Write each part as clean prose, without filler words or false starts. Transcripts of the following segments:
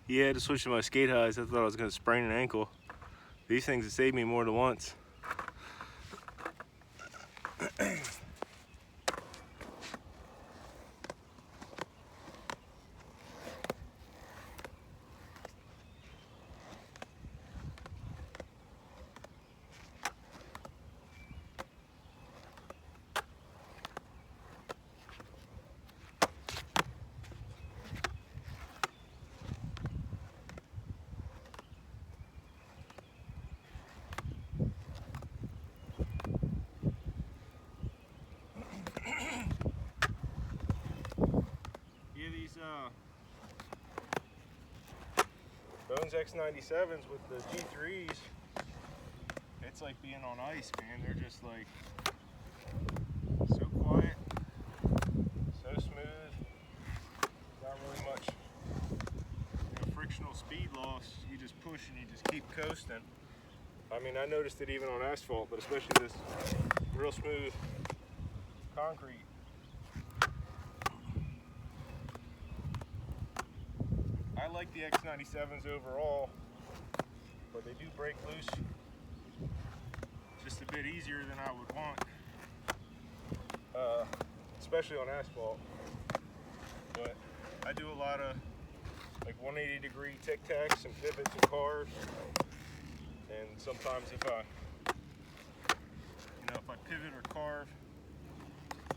Yeah, to switch to my skate highs, I thought I was going to sprain an ankle. These things have saved me more than once. Bones X97s with the G3s, it's like being on ice, man. They're just like so quiet, so smooth, not really much frictional speed loss. You just push and you just keep coasting. I mean, I noticed it even on asphalt, but especially this real smooth concrete. I like the X97s overall, but they do break loose just a bit easier than I would want, especially on asphalt. But I do a lot of like 180-degree tic-tacs and pivots and carves, and sometimes if I pivot or carve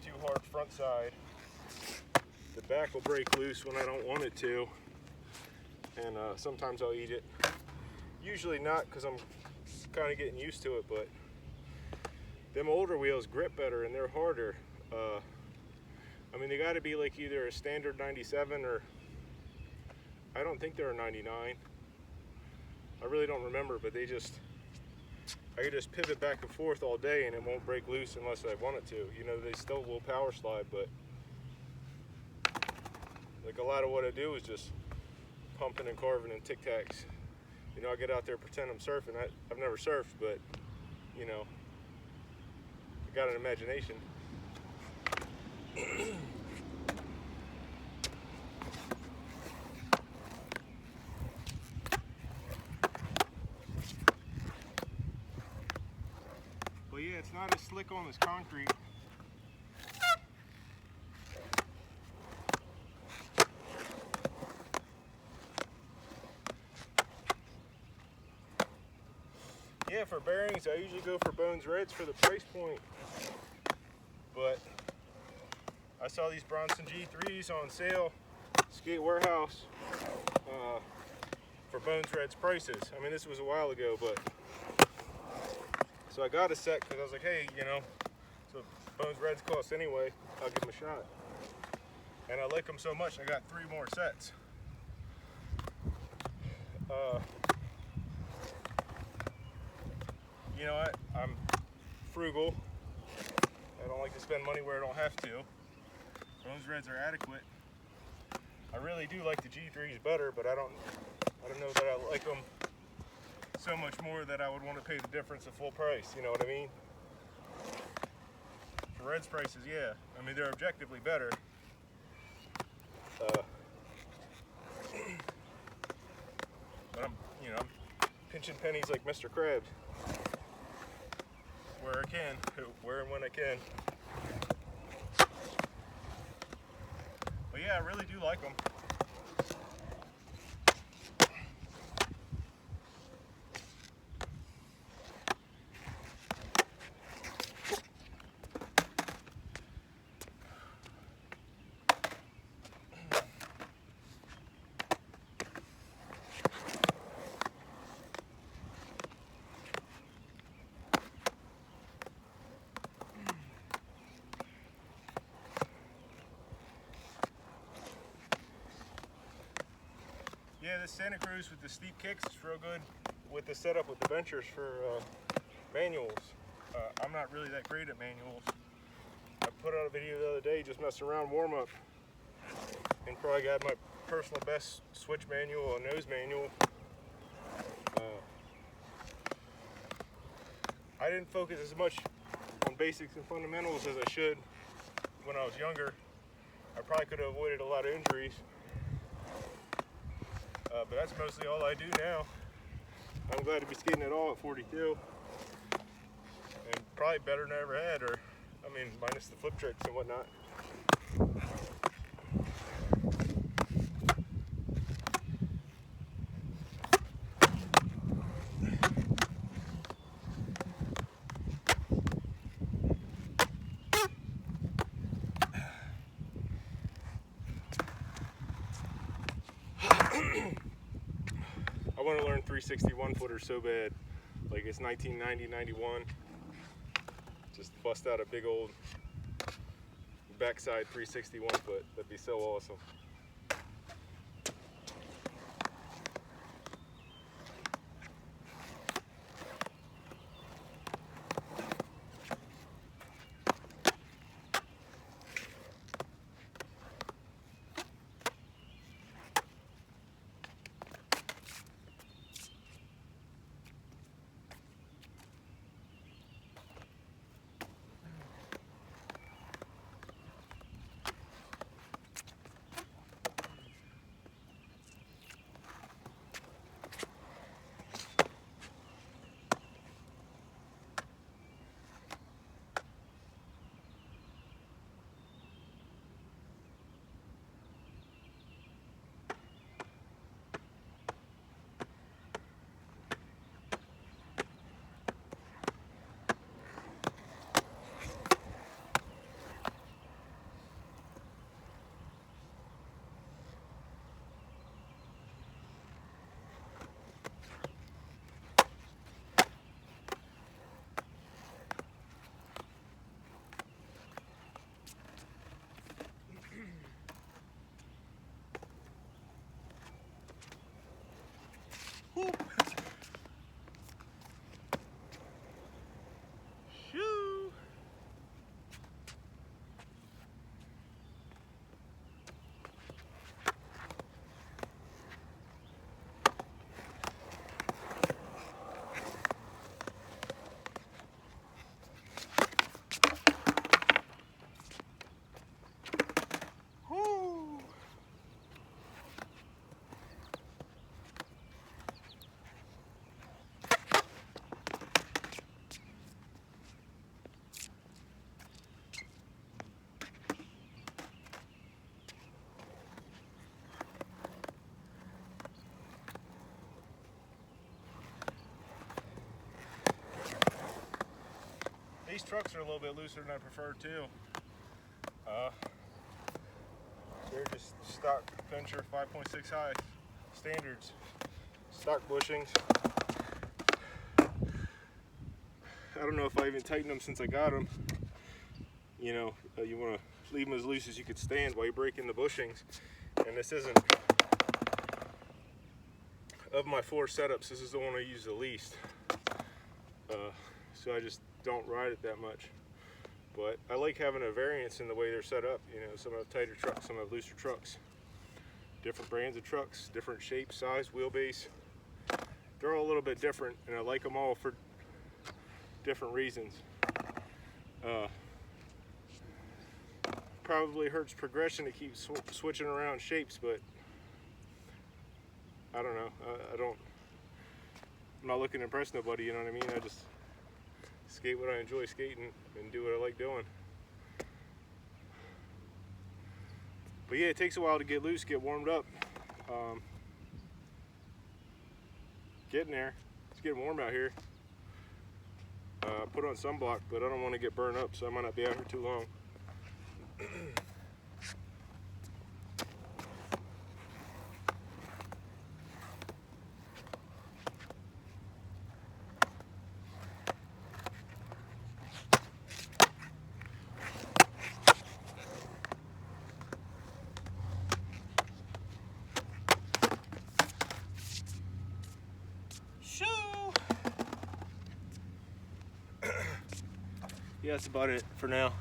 too hard front side, the back will break loose when I don't want it to. And sometimes I'll eat it. Usually not, because I'm kind of getting used to it, but them older wheels grip better and they're harder. I mean, they got to be like either a standard 97 or I don't think they're a 99. I really don't remember, but I could just pivot back and forth all day and it won't break loose unless I want it to. You know, they still will power slide, but like a lot of what I do is just pumping and carving and tic-tacs. You know, I get out there pretend I'm surfing. I've never surfed, but you know, I got an imagination. But yeah, it's not as slick on this concrete. Yeah, for bearings, I usually go for Bones Reds for the price point. But I saw these Bronson G3s on sale, Skate Warehouse, for Bones Reds prices. I mean, this was a while ago, but so I got a set because I was like, hey, you know, so Bones Reds cost anyway, I'll give them a shot. And I like them so much, I got 3 more sets. You know what? I'm frugal. I don't like to spend money where I don't have to. Bones Reds are adequate. I really do like the G3s better, but I don't know that I like them so much more that I would want to pay the difference at full price. You know what I mean? For Reds prices, yeah. I mean, they're objectively better. But I'm pinching pennies like Mr. Krabs. Where I can, where and when I can. But yeah, I really do like them. Yeah, this Santa Cruz with the steep kicks is real good with the setup with the ventures for manuals. I'm not really that great at manuals. I put out a video the other day just messing around warm-up and probably got my personal best switch manual and nose manual. I didn't focus as much on basics and fundamentals as I should when I was younger. I probably could have avoided a lot of injuries. But that's mostly all I do now. I'm glad to be skating at all at 42. And probably better than I ever had, or, I mean, minus the flip tricks and whatnot. I want to learn 361 footers so bad. Like it's 1990, 91. Just bust out a big old backside 361 foot. That'd be so awesome. Shoo! Woo! These trucks are a little bit looser than I prefer too. They're just stock Venture 5.6 high standards, stock bushings. I don't know if I even tightened them since I got them. You know, you want to leave them as loose as you could stand while you're breaking the bushings. And this isn't, of my 4 setups, this is the one I use the least. So I just don't ride it that much. But I like having a variance in the way they're set up. You know, some have tighter trucks, some have looser trucks. Different brands of trucks, different shape, size, wheelbase. They're all a little bit different, and I like them all for different reasons. Probably hurts progression to keep switching around shapes, but I don't know. I'm not looking to impress nobody, you know what I mean? I just skate what I enjoy skating and do what I like doing. But yeah, it takes a while to get loose, get warmed up. Getting there. It's getting warm out here. Put on sunblock, but I don't want to get burned up, so I might not be out here too long. Yeah, that's about it for now.